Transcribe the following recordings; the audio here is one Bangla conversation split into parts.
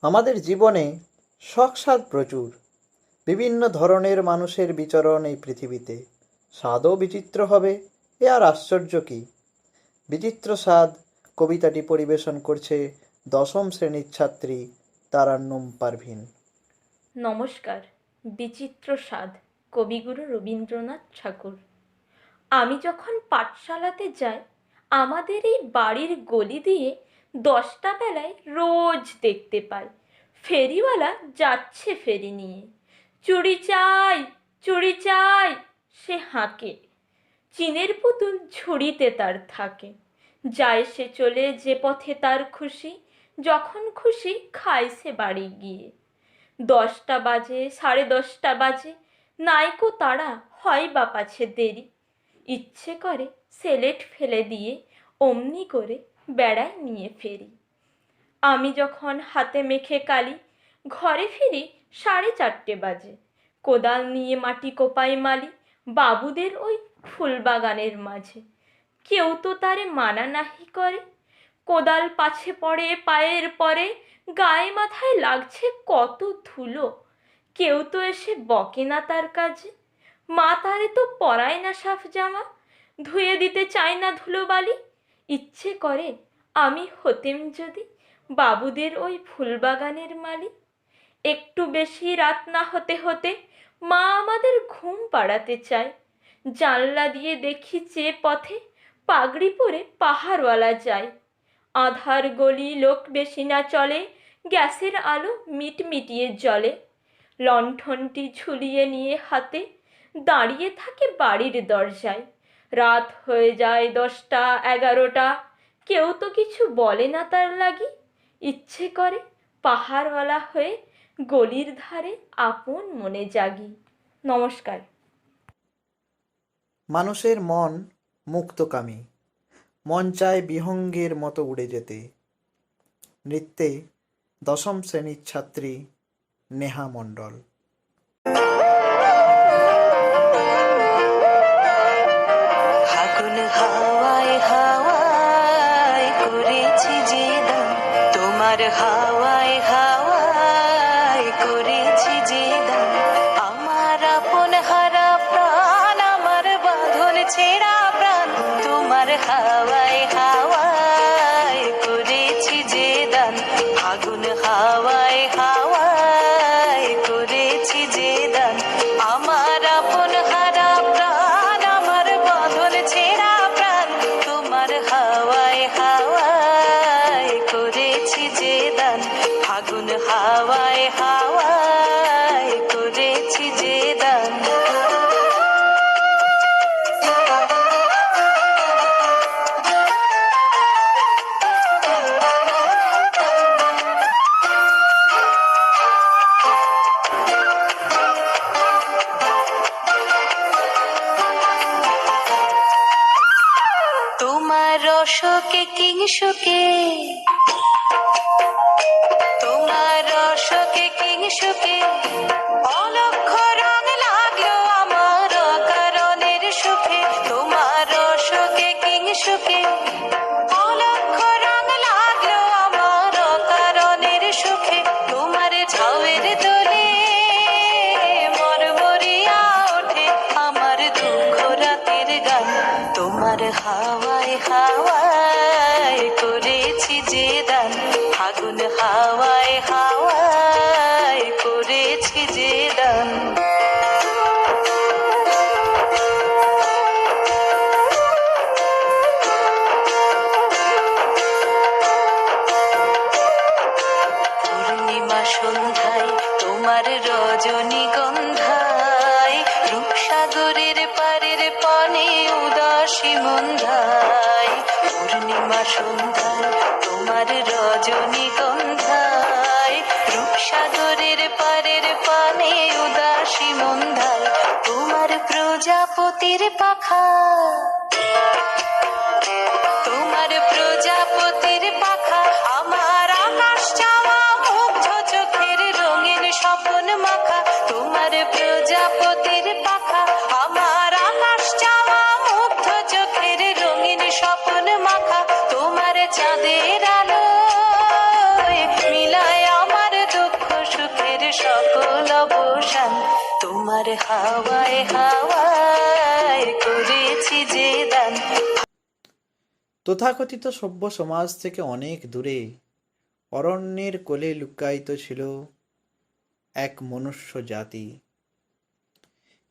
আমাদের জীবনে শখ স্বাদ প্রচুর। বিভিন্ন ধরনের মানুষের বিচরণ এই পৃথিবীতে। স্বাদও বিচিত্র হবে, এ আর আশ্চর্য কি। বিচিত্র স্বাদ কবিতাটি পরিবেশন করছে দশম শ্রেণীর ছাত্রী তারান্নুম পারভিন। নমস্কার। বিচিত্র স্বাদ, কবিগুরু রবীন্দ্রনাথ ঠাকুর। আমি যখন পাঠশালাতে যাই, আমাদের এই বাড়ির গলি দিয়ে 10টা বেলায় রোজ দেখতে পাই ফেরিওয়ালা যাচ্ছে ফেরি নিয়ে। চুড়ি চাই, চুড়ি চাই, সে হাঁকে। চিনের পুতুল ঝুড়িতে তার থাকে। যায় সে চলে যে পথে তার খুশি, যখন খুশি খায় সে বাড়ি গিয়ে। 10টা বাজে, 10:30 বাজে, নাইকো তারা, হয় বা পাছে দেরি। ইচ্ছে করে সেলেট ফেলে দিয়ে অমনি করে বেড়ায় নিয়ে ফেরি। আমি যখন হাতে মেখে কালি ঘরে ফিরি 4:30 বাজে। কোদাল নিয়ে মাটি কোপাই মালি বাবুদের ওই ফুলবাগানের মাঝে। কেউ তো তারে মানা নাহি করে, কোদাল পাছে পড়ে পায়ের পরে, গায়ে মাথায় লাগছে কত ধুলো। কেউ তো এসে বকে না তার কাজে। মা তারে তো পরায় না সাফ জামা, ধুয়ে দিতে চায় না ধুলোবালি। ইচ্ছে করে আমি হতেম যদি বাবুদের ওই ফুলবাগানের মালি। একটু বেশি রাত না হতে হতে মা আমাদের ঘুম পাড়াতে চায়। জানলা দিয়ে দেখি চেয়ে পথে পাগড়ি পরে পাহাড়ওয়ালা যায়। আধার গলি, লোক বেশি না চলে, গ্যাসের আলো মিটমিটিয়ে জ্বলে। লণ্ঠনটি ঝুলিয়ে নিয়ে হাতে দাঁড়িয়ে থাকে বাড়ির দরজায়। রাত হয়ে যায় 10টা 11টা, কেউ তো কিছু বলে না তার লাগি। ইচ্ছে করে পাহাড়ওয়ালা হয়ে গলির ধারে আপন মনে জাগি। নমস্কার। মানুষের মন মুক্তকামী, মন চায় বিহঙ্গের মতো উড়ে যেতে। নৃত্যে দশম শ্রেণীর ছাত্রী নেহা মণ্ডল। ফাগুন হাওয়ায় হাওয়ায় করেছি যে দান, তোমার হাওয়ায় হাওয়ায় করেছি যে দান। আমার আপন হারা প্রাণ, আমার বাঁধন ছেঁড়া প্রাণ, তোমার হাওয়ায় হাওয়ায় করেছি যে দান। ফাগুন হাওয়ায় হাওয়ায় করেছি যে দান। আমার আপন হারা প্রাণ, আমার বাঁধন ছেঁড়া প্রাণ, তোমার হাওয়ায় হাওয়ায় করেছি যে দান। ফাগুন হাওয়ায় হাওয়ায় করেছি যে দান। তোমার রসকে কিংসুকে, তোমার রসকে কিংসুকে, অলক্ষ রং লাগলো আমার অকারণের সুখে। তোমার রসকে কিংসুকে, অলক্ষ রং লাগলো আমার অকারণের সুখে। তোমার ঝাউয়ের দোলে মরমরিয়া ওঠে আমার দুঃখ রাতের গান। তোমার হাওয়ায় হাওয়ায় করেছি যে দান। ফাগুন হাওয়ায় হাওয়ায় করেছি যে দান। পূর্ণিমা সন্ধ্যায় তোমার রজনীগন্ধায়, রূপসাগরের পারের পানে উদাসী মন্ধায়। পূর্ণিমা সন্ধ্যায় তোমার রজনীগন্ধায়, রূপসাগরের পারের পানে উদাসী মন্ধায়। তোমার প্রজাপতির পাখা, তোমার প্রজাপতির পাখা, আমার আকাশ চাওয়া মুগ্ধ চোখের রঙিন স্বপ্ন মাখা। তোমার প্রজাপতির পাখা, আমার আকাশ চাওয়া মুগ্ধ চোখের রঙিন স্বপ্ন মাখা। তোমার চাঁদের আলো মিলায় আমার তোমার হাওয়ায় হাওয়ায় করেছি যে দান। তথাকথিত সভ্য সমাজ থেকে অনেক দূরে অরণ্যের কোলে লুকায়িত ছিল এক মনুষ্য জাতি।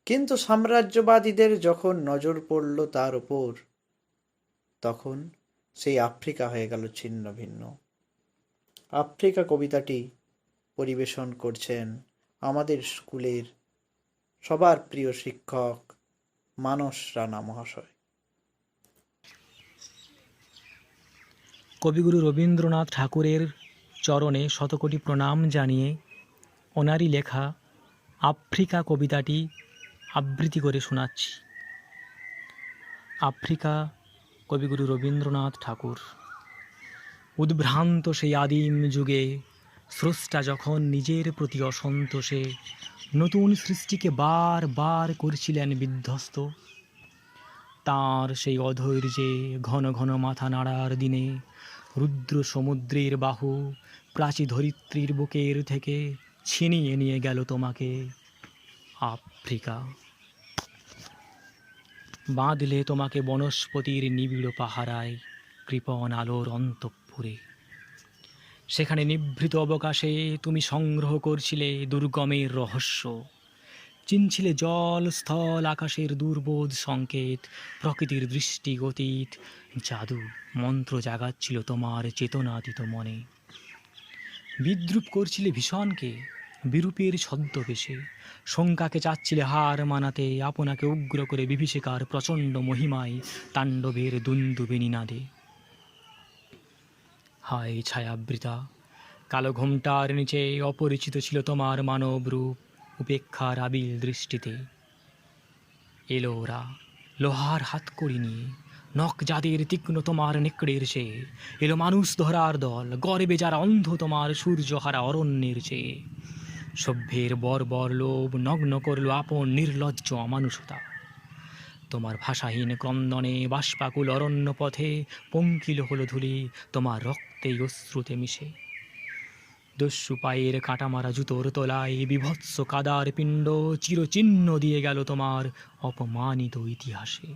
কিন্তু সাম্রাজ্যবাদীদের যখন নজর পড়ল তার উপর, তখন সেই আফ্রিকা হয়ে গেল ছিন্ন ভিন্ন। আফ্রিকা কবিতাটি পরিবেশন করছেন আমাদের স্কুলের সবার প্রিয় শিক্ষক মানস রানা মহাশয়। কবিগুরু রবীন্দ্রনাথ ঠাকুরের চরণে শতকোটি প্রণাম জানিয়ে ওনারই লেখা আফ্রিকা কবিতাটি আবৃত্তি করে শোনাচ্ছি। আফ্রিকা, কবিগুরু রবীন্দ্রনাথ ঠাকুর। উদ্ভ্রান্ত সেই আদিম যুগে স্রষ্টা যখন নিজের প্রতি অসন্তোষে নতুন সৃষ্টিকে বার করছিলেন বিধ্বস্ত, তাঁর সেই অধৈর্যে ঘন ঘন মাথা নাড়ার দিনে রুদ্র সমুদ্রের বাহু প্রাচী ধরিত্রীর বুকের থেকে ছিনিয়ে নিয়ে গেল তোমাকে আফ্রিকা। বাঁধলে তোমাকে বনস্পতির নিবিড় পাহারায় কৃপণ আলোর অন্তঃপুরে। সেখানে নিভৃত অবকাশে তুমি সংগ্রহ করছিলে দুর্গমের রহস্য, চিনছিলে জল স্থল আকাশের দুর্বোধ সংকেত, প্রকৃতির দৃষ্টি অতীত জাদু মন্ত্র জাগাচ্ছিল তোমার চেতনাতীত মনে। বিদ্রুপ করছিলে ভীষণকে বিরূপের ছদ্মবেশে, শঙ্কাকে চাচ্ছিলে হার মানাতে, আপনাকে উগ্র করে বিভীষিকার প্রচণ্ড মহিমায় তাণ্ডবের দুন্দুবে নিনাদে। হায় ছায়াবৃতা, কালো ঘোমটার নিচে অপরিচিত ছিল তোমার মানব রূপ উপেক্ষার আবিল দৃষ্টিতে। এলো ওরা লোহার হাতকড়ি নিয়ে, নখ যাদের তীক্ষ্ণ তোমার নেকড়ের চেয়ে। এলো মানুষ ধরার দল, গর্বে যারা অন্ধ তোমার সূর্যহারা অরণ্যের চেয়ে। সভ্যের বর্বর লোভ নগ্ন করল আপন নির্লজ্জ অমানুষতা। তোমার ভাষাহীন ক্রন্দনে বাষ্পাকুল অরণ্য পথে পঙ্কিল হলো ধূলি তোমার রক্তে অশ্রুতে মিশে। দস্যু পায়ের কাটামারা জুতোর তলায় বিভৎস কাদার পিণ্ড চিরচিহ্ন দিয়ে গেল তোমার অপমানিত ইতিহাসে।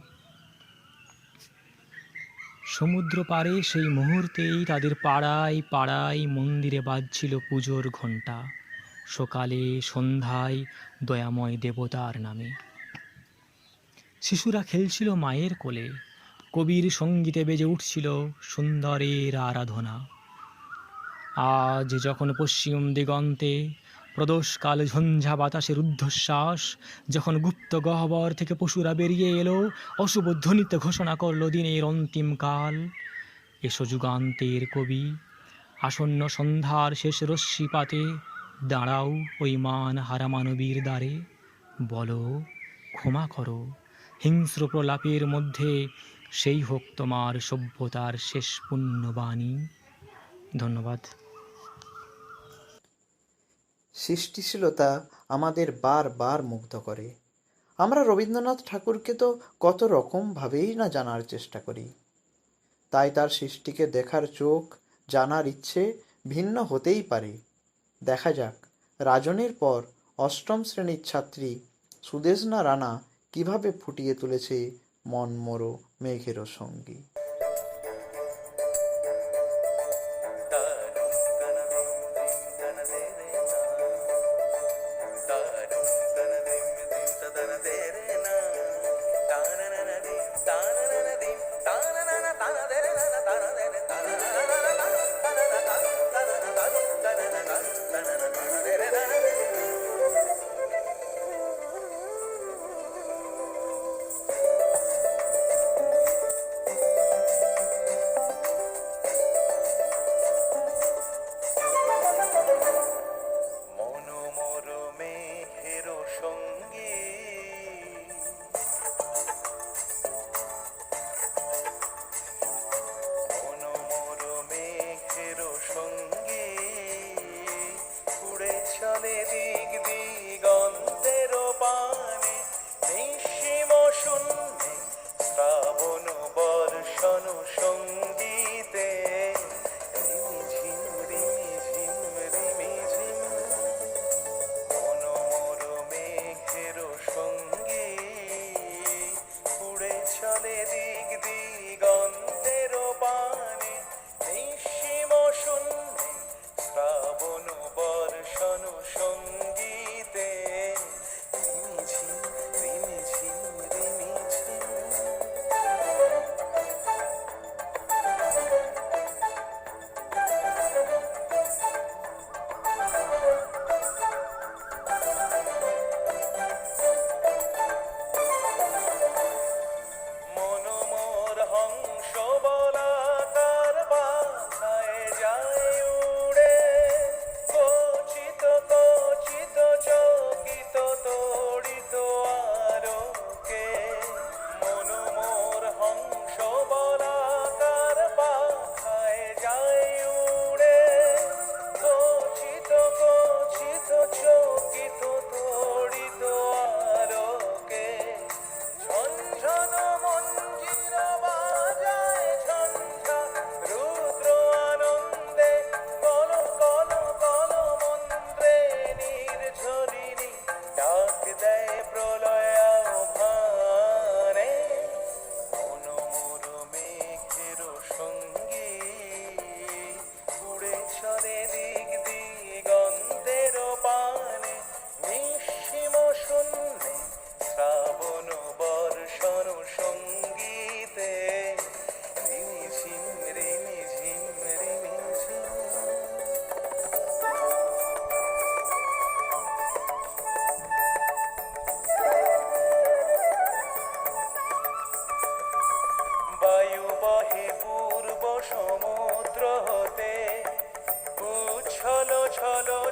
সমুদ্র পারে সেই মুহূর্তেই তাদের পাড়ায় পাড়ায় মন্দিরে বাজছিল পুজোর ঘণ্টা, সকালে সন্ধ্যায় দয়াময় দেবতার নামে। শিশুরা খেলছিল মায়ের কোলে, কবির সঙ্গীতে বেজে উঠছিল সুন্দরের আরাধনা। আজ যখন পশ্চিম দিগন্তে প্রদোষকাল ঝঞ্ঝা বাতাসের ঊর্ধ্বশ্বাস, যখন গুপ্ত গহ্বর থেকে পশুরা বেরিয়ে এলো, অশুভ ধ্বনিতে ঘোষণা করল দিনের অন্তিম কাল। এসো যুগান্তের কবি, আসন্ন সন্ধ্যার শেষ রশ্মিপাতে দাঁড়াও ওই মান হারা মানবীর দ্বারে। বলো ক্ষমা করো, হিংস্র প্রলাপের মধ্যে সেই হোক তোমার সভ্যতার শেষ পুণ্যবাণী। ধন্যবাদ। সৃষ্টিশীলতা আমাদের বারবার মুগ্ধ করে। আমরা রবীন্দ্রনাথ ঠাকুরকে তো কত রকমভাবেই না জানার চেষ্টা করি, তাই তার সৃষ্টিকে দেখার চোখ, জানার ইচ্ছে ভিন্ন হতেই পারে। দেখা যাক রাজনের পর অষ্টম শ্রেণীর ছাত্রী সুদেশনা রানা কিভাবে ফুটিয়ে তুলেছে মনমোরো মেঘেরও সঙ্গী। চলে দিক দিগন্তের পানে, নিঃসীম শূন্যে শ্রাবণ বর্ষণ সঙ্গীতে। রিমিঝিম রিমিঝিম রিমিঝিম মনোমর মেঘের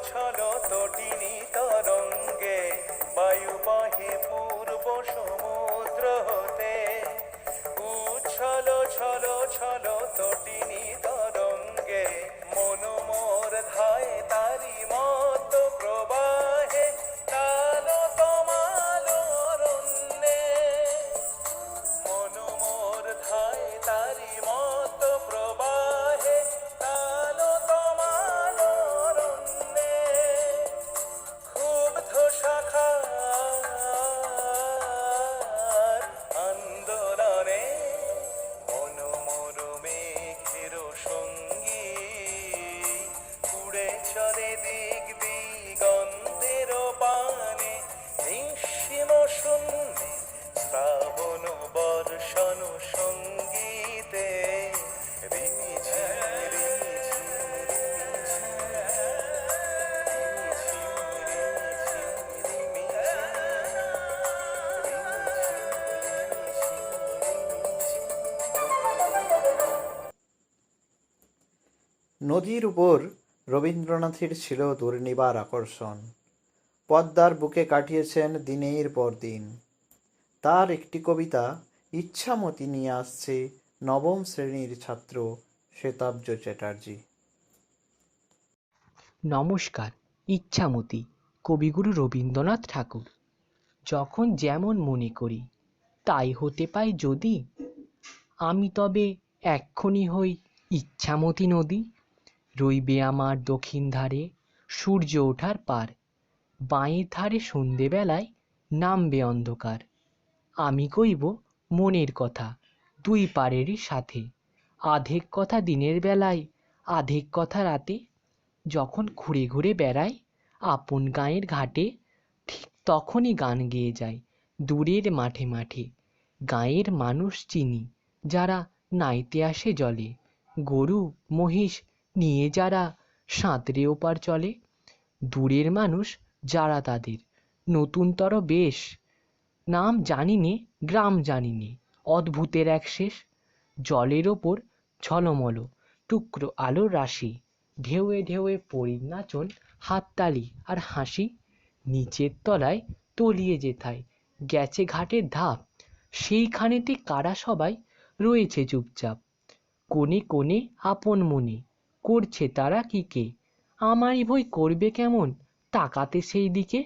ছলো তটিনী তরঙ্গে, বায়ু বহে পূর্ব সমুদ্র হতে। উচ্ছল ছলো ছলো তটিনী তরঙ্গে, মন মোর ধায় তারি মত প্রবাহে, কালো তমালো অরণ্যে। মন মোর ধায় তারি মত প্রবাহে, কালো তমালো অরণ্যে। ক্ষুব্ধ শাখার আন্দোলনে, মন মোর মেঘের সঙ্গী। উড়ে চলে দিক দিগন্তের পানে, নিঃসীম শূন্যে শ্রাবণ বর্ষণ সঙ্গীতে। রিমিঝিম রিমিঝিম নদীর উপর রবীন্দ্রনাথের ছিল দুর্নিবার আকর্ষণ। পদ্মার বুকে কাটিয়েছেন দিনের পর দিন। তার একটি কবিতা ইচ্ছামতি নিয়ে আসছে নবম শ্রেণীর ছাত্র শ্বেতাব্জ চ্যাটার্জি। নমস্কার। ইচ্ছামতি কবিগুরু রবীন্দ্রনাথ ঠাকুর। যখন যেমন মনে করি তাই হতে পাই যদি, আমি তবে এক্ষুনি হই ইচ্ছামতি নদী। রইবে আমার দক্ষিণ ধারে সূর্য ওঠার পার, বাঁয়ের ধারে সন্ধেবেলায় নামবে অন্ধকার। আমি কইব মনের কথা দুই পারেরই সাথে, আধেক কথা দিনের বেলায় আধেক কথা রাতে। যখন ঘুরে ঘুরে বেড়াই আপন গাঁয়ের ঘাটে, ঠিক তখনই গান গেয়ে যায় দূরের মাঠে মাঠে। গাঁয়ের মানুষ চিনি যারা নাইতে আসে জলে, গরু মহিষ নিয়ে যারা সাঁতরে ওপার চলে। দূরের মানুষ যারা তাদের নতুনতর বেশ, নাম জানি নে গ্রাম জানি নে, অদ্ভুতের এক শেষ। জলের ওপর ঝলমল টুকরো আলোর রাশি, ঢেউয়ে ঢেউয়ে পরির নাচন, হাততালি আর হাসি। নিচের তলায় তলিয়ে যেথায় গেছে ঘাটের ধাপ, সেইখানেতে কারা সবাই রয়েছে চুপচাপ। কোণে কোণে আপন মনে করছে তারা কি কে, আমারই ভই করবে কেমন তাকাতে সেই দিকে।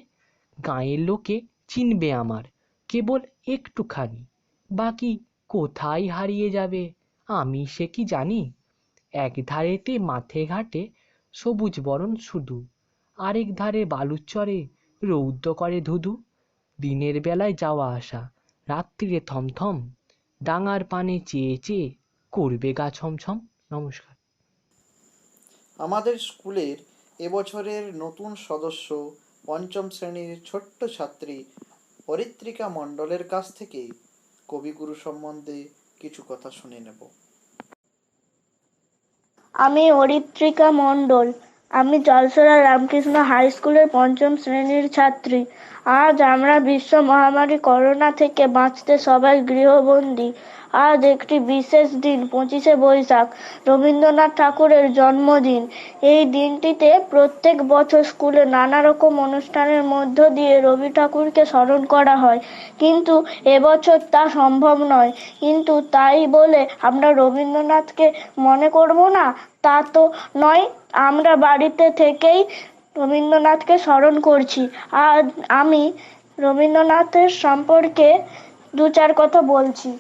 গাঁয়ের লোকে চিনবে আমার কেবল একটুখানি, বাকি কোথায় হারিয়ে যাবে আমি সে কি জানি। এক ধারেতে মাঠে ঘাটে সবুজ বরণ শুধু, আরেক ধারে বালুর চরে রৌদ্র করে ধুধু। দিনের বেলায় যাওয়া আসা, রাত্রিরে থমথম, ডাঙার পানে চেয়ে চেয়ে করবে গা ছমছম। নমস্কার। আমাদের স্কুলের এবছরের নতুন সদস্য পঞ্চম শ্রেণীর ছোট্ট ছাত্রী অরিত্রিকা মণ্ডলের কাছ থেকে কবিগুরু সম্বন্ধে কিছু কথা শুনে নেব। আমি অরিত্রিকা মণ্ডল। আমি জলসরা রামকৃষ্ণ হাই স্কুলের পঞ্চম শ্রেণীর ছাত্রী। আজ আমরা বিশ্ব মহামারী করোনা থেকে বাঁচতে সবাই গৃহবন্দী। আজ একটি বিশেষ দিন, 25শে বৈশাখ, রবীন্দ্রনাথ ঠাকুরের জন্মদিন। এই দিনটিতে প্রত্যেক বছর স্কুলে নানা রকম অনুষ্ঠানের মধ্য দিয়ে রবি ঠাকুরকে স্মরণ করা হয়, কিন্তু এবছর তা সম্ভব নয়। কিন্তু তাই বলে আমরা রবীন্দ্রনাথকে মনে করব না, তা তো নয়। আমরা বাড়িতে থেকেই রবীন্দ্রনাথকে স্মরণ করছি। আজ আমি রবীন্দ্রনাথের সম্পর্কে দু চার কথা বলছি।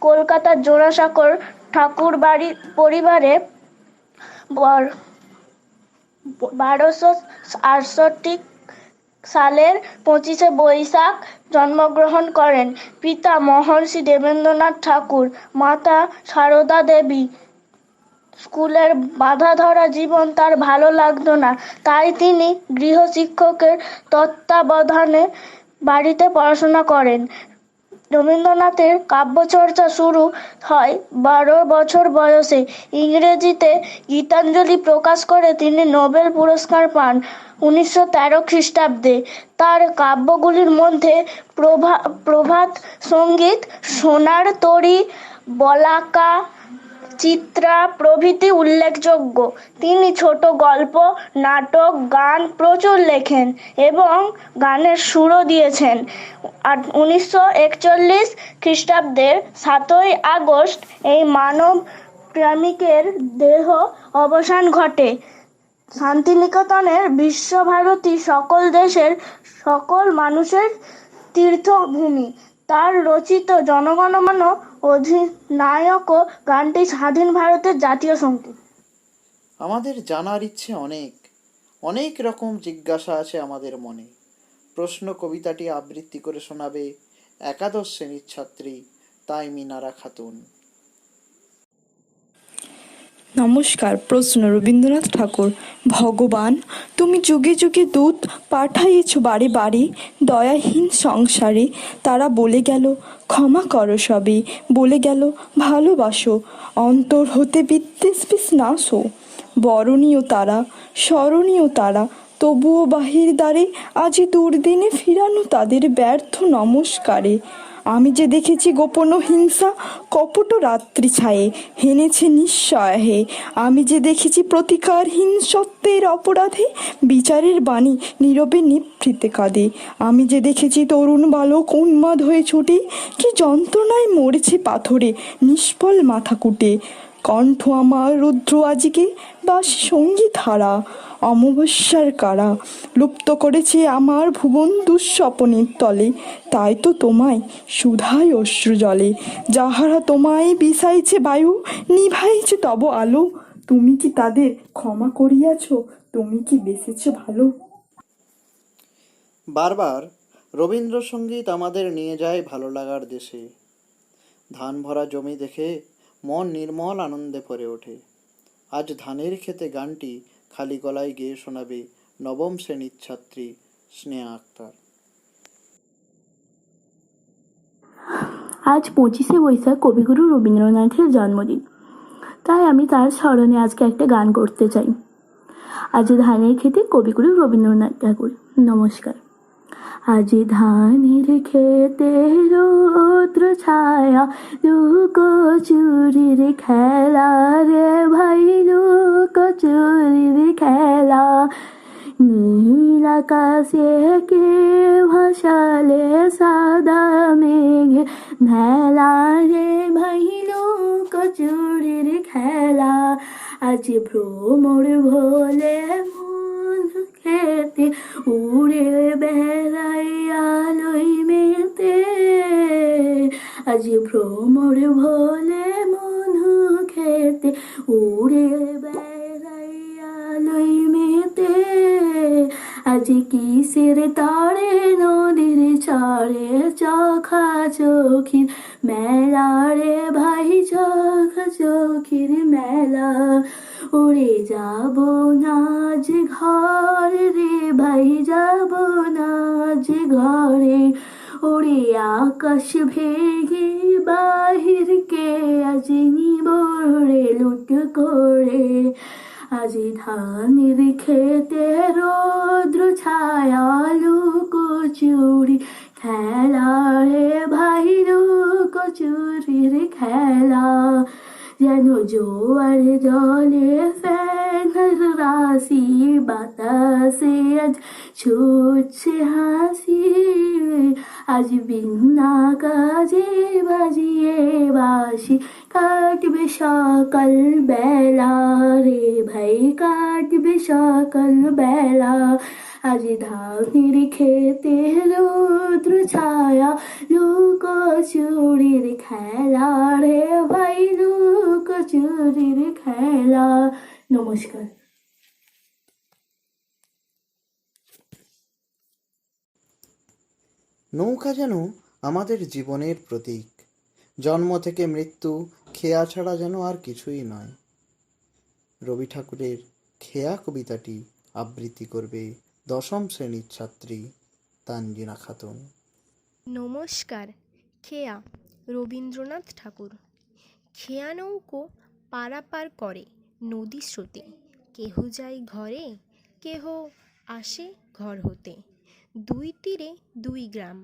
কলকাতার জোড়াসাঁকোর ঠাকুর বাড়ি পরিবারে 1268 সালের 25শে বৈশাখ জন্মগ্রহণ করেন পিতা মহর্ষি দেবেন্দ্রনাথ ঠাকুর, মাতা সারদা দেবী। স্কুলের বাধা ধরা জীবন তার ভালো লাগতো না, তাই তিনি গৃহশিক্ষকের তত্ত্বাবধানে বাড়িতে পড়াশোনা করেন। রবীন্দ্রনাথের কাব্যচর্চা শুরু হয় 12 বছর বয়সে। ইংরেজিতে গীতাঞ্জলি প্রকাশ করে তিনি নোবেল পুরস্কার পান 1913 খ্রিস্টাব্দে। তার কাব্যগুলির মধ্যে প্রভাত সঙ্গীত, সোনার তরী, বলাকা, চিত্রা প্রভৃতি উল্লেখযোগ্য। তিনি ছোট গল্প, নাটক, গান প্রচুর লেখেন এবং গানের সুরও দিয়েছেন। 1941 খ্রিস্টাব্দের 7ই আগস্ট এই মানব প্রেমিকের দেহ অবসান ঘটে। শান্তিনিকেতনের বিশ্বভারতী সকল দেশের সকল মানুষের তীর্থভূমি। তার রচিত জনগণমন অধিনায়ক গানটি স্বাধীন ভারতের জাতীয় সঙ্গীত। আমাদের জানার ইচ্ছে অনেক, অনেক রকম জিজ্ঞাসা আছে আমাদের মনে। প্রশ্ন কবিতাটি আবৃত্তি করে শোনাবে একাদশ শ্রেণীর ছাত্রী তাইমিনারা খাতুন। নমস্কার। প্রশ্ন রবীন্দ্রনাথ ঠাকুর। ভগবান, তুমি যুগে যুগে দূত পাঠাইয়েছ বাড়ি বাড়ি, দয়াহীন সংসারে তারা বলে গেল ক্ষমা করো সবে, বলে গেল ভালোবাসো, অন্তর হতে বিদ্বেষ বিষ নাশো। বরণীয় তারা, স্মরণীয় তারা, তবুও বাহির দ্বারে আজি দুর্দিনে ফিরানো তাদের ব্যর্থ নমস্কারে। আমি যে দেখেছি গোপন হিংসা কপট রাত্রি ছায়ে হেনেছে নিশ্চয় হে, আমি যে দেখেছি প্রতিকারহীন সত্যের অপরাধে বিচারের বাণী নীরবে নিভৃতে কাঁদে। আমি যে দেখেছি তরুণ বালক উন্মাদ হয়ে ছুটে কি যন্ত্রণায় মরেছে পাথরে নিষ্ফল মাথা কুটে। কণ্ঠ আমার রুদ্র আজিকে বাসি সঙ্গীত হারা, অমাবস্যার কারা লুপ্ত করেছে আমার ভুবন দুঃস্বপনের তলে। তাই তো তোমায় সুধায় অশ্রু জলে, যাহারা তোমায় বিষাইছে বায়ু, নিভাইছে তব আলো। তুমি কি তাদের ক্ষমা করিয়াছ? তুমি কি বেসেছ ভালো? বারবার রবীন্দ্রসঙ্গীত আমাদের নিয়ে যায় ভালো লাগার দেশে। ধান ভরা জমি দেখে মন নির্মল আনন্দে ভরে ওঠে। আজ ধানের ক্ষেতে গানটি খালি গলায় গেয়ে শোনাবে নবম শ্রেণীর ছাত্রী স্নেহা আক্তার। আজ 25শে বৈশাখ কবিগুরু রবীন্দ্রনাথের জন্মদিন, তাই আমি তার স্মরণে আজকে একটা গান করতে চাই। আজ ধানের খেতে কবিগুরু রবীন্দ্রনাথ ঠাকুর। নমস্কার। আজ ধানের খেতে রৌদ্র ছায়া, লুকোচুরির খেলা রে ভাই, লুকোচুরির খেলা। নীল আকাশে কে ভাসালে সাদা মেঘে ভেলা রে ভাই, লুকোচুরির খেলা। আজ ভ্রমর ভোলে মন খেতে উড়ে বেড়াই আলোয় মেতে। আজ ভ্রমর ভোলে মধু খেতে উড়ে বেড়াই আলোয় মেতে। আজ কিসের তারে নদীর চরে চোখা চোখির মেলা রে ভাই, চোখা চোখির মেলা। উড়ে যাব না যে ঘরে রে ভাই, যাব না যে ঘরে। ওরে আকাশ ভেঙে বাহির কে আজ নিব রে লুট করে। আজ ধানের খেতে রৌদ্র ছায়া, লুকোচুরি খেলা রে ভাই, লুকোচুরির খেলা। যেন জোয়ার জলে ফেনার রাশি, বাতাসে আজ ছুটছে হাসি। আজ বিনা কাজে বাজিয়ে বাঁশি, কাটবে সকাল বেলা রে ভাই, কাটবে সকাল বেলা। আজ ধানের খেতে রৌদ্র ছায়া, লুকোচুরির খেলা রে ভাই, লুকোচুরির খেলা। নমস্কার। নৌকা যেন আমাদের জীবনের প্রতীক। জন্ম থেকে মৃত্যু, খেয়া ছাড়া যেন আর কিছুই নয়। রবি ঠাকুরের খেয়া কবিতাটি আবৃত্তি করবে দশম শ্রেণীর ছাত্রী তানজিনা খাতুন। নমস্কার। খেয়া রবীন্দ্রনাথ ঠাকুর। খেয়া নৌকো পারাপার করে নদী স্রোতে, কেহ যায় ঘরে, কেহ আসে ঘর হতে। দুই তীরে দুই গ্রাম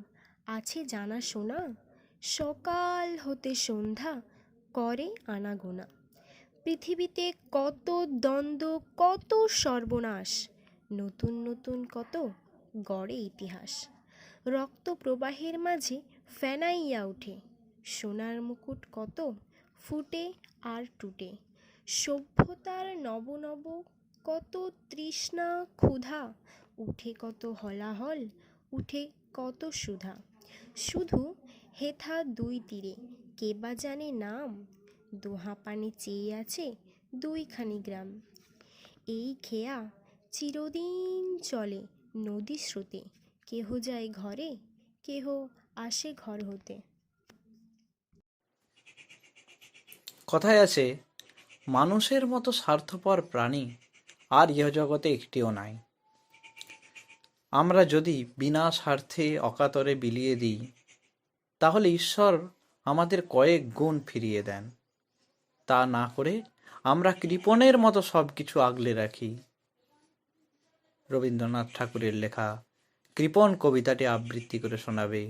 আছে জানা শোনা, সকাল হতে সন্ধ্যা করে আনাগোনা। পৃথিবীতে কত দ্বন্দ্ব, কত সর্বনাশ, নতুন নতুন কত গড়ে ইতিহাস। রক্ত প্রবাহের মাঝে ফেনাইয়া ওঠে, সোনার মুকুট কত ফুটে আর টুটে। সভ্যতার নব নব কত তৃষ্ণা ক্ষুধা, উঠে কত হলাহল, উঠে কত সুধা। শুধু হেথা দুই তীরে কে বা জানে নাম, দোহা পানে চেয়ে আছে দুইখানি গ্রাম। এই খেয়া চিরদিন চলে নদী স্রোতে, কেহ যায় ঘরে, কেহ আসে ঘর হতে। কথায় আছে, মানুষের মতো স্বার্থপর প্রাণী আর ইহ জগতে একটিও নাই। আমরা যদি বিনা স্বার্থে অকাতরে বিলিয়ে দিই, তাহলে ঈশ্বর আমাদের কয়েক গুণ ফিরিয়ে দেন। তা না করে আমরা কৃপণের মতো সব কিছু আগলে রাখি। রবীন্দ্রনাথ ঠাকুরের লেখা কৃপণ কবিতাটি আবৃত্তি করে শোনাবে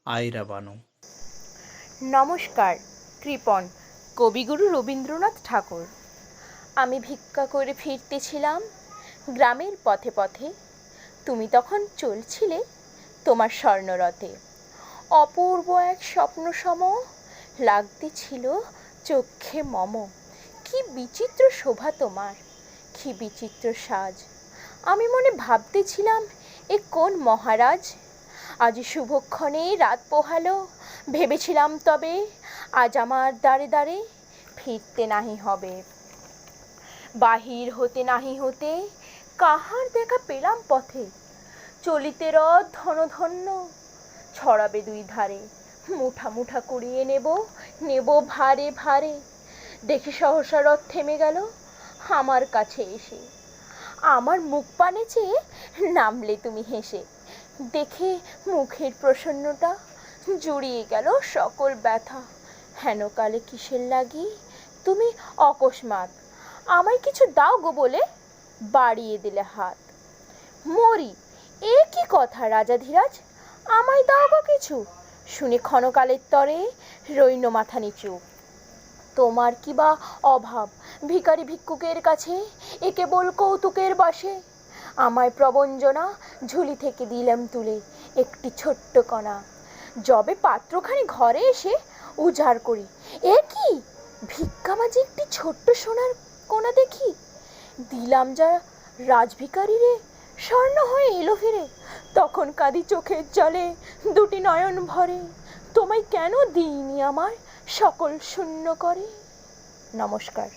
আয়রা বানু। নমস্কার। কৃপণ কবিগুরু রবীন্দ্রনাথ ঠাকুর। আমি ভিক্ষা করে ফিরতেছিলাম গ্রামের পথে পথে, তুমি তখন চলছিলে তোমার স্বর্ণরথে। অপূর্ব এক স্বপ্ন সম লাগতেছিল চক্ষে মম। কি বিচিত্র শোভা তোমার, কি বিচিত্র সাজ। আমি মনে ভাবতেছিলাম, এ কোন মহারাজ। আজ শুভক্ষণে রাত পোহালো, ভেবেছিলাম তবে আজ আমার দ্বারে দ্বারে ফিরতে নাহি হবে। বাহির হতে নাহি হতে কাহার দেখা পেলাম পথে, চলিতে রথ ধনধন্য ছড়াবে দুই ধারে। মুঠা মুঠা কুড়িয়ে নেব, নেব ভারে ভারে। দেখি সহসা রথ থেমে গেল আমার কাছে এসে। আমার মুখ পানে চেয়ে নামলে তুমি হেসে। দেখে মুখের প্রসন্নতা জুড়িয়ে গেল সকল ব্যথা। হেনকালে কিসের লাগি তুমি অকস্মাৎ আমায় কিছু দাও গো বলে বাড়িয়ে দিলে হাত। মরি, এ কি কথা রাজাধিরাজ, আমায় দাও গো কিছু। শুনে ক্ষণকালের তরে রইল মাথা নিচু। তোমার কি বা অভাব ভিখারি ভিক্ষুকের কাছে, এ কেবল কৌতুকের বসে। আমায় প্রবঞ্জনা ঝুলি থেকে দিলাম তুলে একটি ছোট্ট কণা। যবে পাত্রখানি ঘরে এসে উজাড় করি, এ কি ভিক্ষা মাঝে একটি ছোট্ট সোনার কোনা দেখি। দিলাম যা রাজভিখারি রে, স্বর্ণ হয়ে এলো ফিরে। তখন কাঁদি চোখের জলে দুটি নয়ন ভরে, তোমায় কেন দিইনি আমার সকল শূন্য করে। নমস্কার।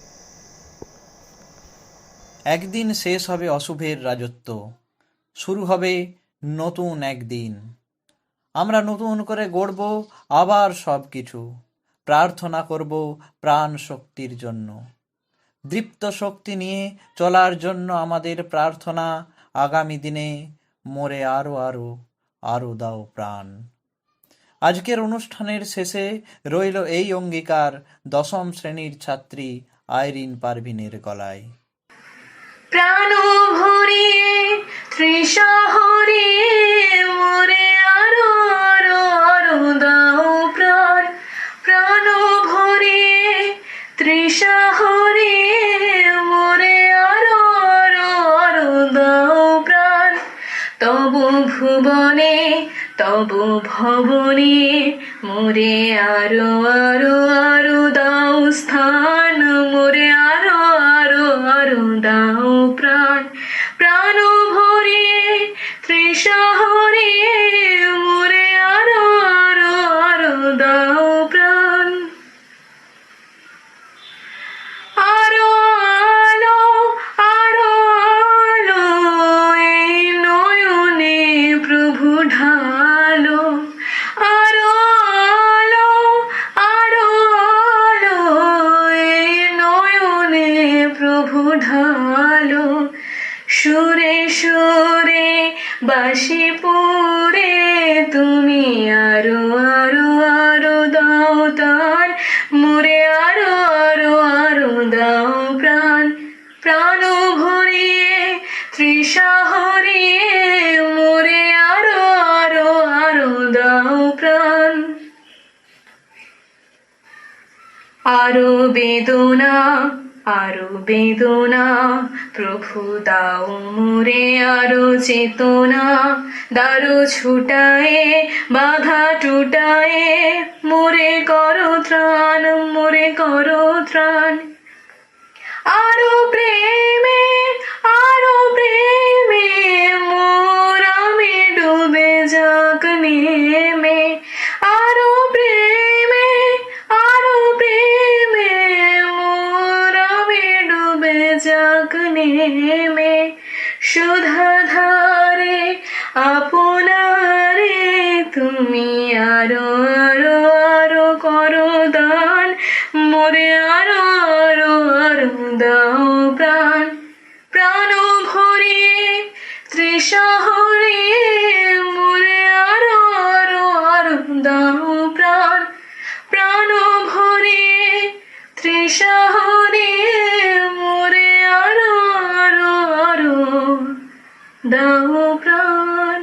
একদিন শেষ হবে অশুভের রাজত্ব, শুরু হবে নতুন একদিন। আমরা নতুন করে গড়ব আবার সব কিছু, প্রার্থনা করব প্রাণ শক্তির জন্য। দীপ্ত শক্তি নিয়ে চলার জন্য আমাদের প্রার্থনা আগামী দিনে, মোরে আরো আরো আরো দাও প্রাণ। আজকের অনুষ্ঠানের শেষে রইল এই অঙ্গীকার দশম শ্রেণীর ছাত্রী আইরিন পারভিনের গলায়। প্রাণ ভরিয়ে তৃষা হরিয়ে মোরে আরো আরো আরো দাও প্রাণ। প্রাণ ভরিয়ে তৃষা হরিয়ে মোরে আরো আরো আরো দাও প্রাণ। তব ভুবনে তব ভবনে মোরে আরো আরো আরো দাও স্থান। মোরে আরো আরো আরো দাও প্রাণ। প্রাণ ভরিয়ে তৃষা হরিয়ে মোরে আরো আরো আরো দাও প্রাণ। আরো আলো আরো আলো এই নয়নে প্রভু ঢালো। আরো আলো আরো আলো এই নয়নে প্রভু ঢালো। সুরে সুরে বাঁশি পুরে তুমি আরো আরো আরো দাও তান। মোরে আরো আরো আরো দাও প্রাণ। প্রাণ ভরিয়ে তৃষা হরিয়ে মোরে আরো আরো আরো দাও প্রাণ। আরো বেদনা আরো বেদনা প্রভু দাও মোরে আরো চেতনা, দারু ছুটায়ে বাধা টুটায়ে মোরে করো ত্রাণ, মোরে করো ত্রাণ। আরো প্রেমে মোর আমি ডুবে যাক নেমে, আরো প্রেমে মোর আমি ডুবে যাক নেমে, সুধা ধারে আপনারে তুমি আরো আরো আরো করো দান, মোরে আরো আরো আরো দাও প্রাণ। প্রাণ ভরিয়ে তৃষা হরিয়ে মোরে আরো আরো আরো দাও প্রাণ। প্রাণ ভরিয়ে তৃষা হরিয়ে মোরে আরো আরো আরো দাও প্রাণ।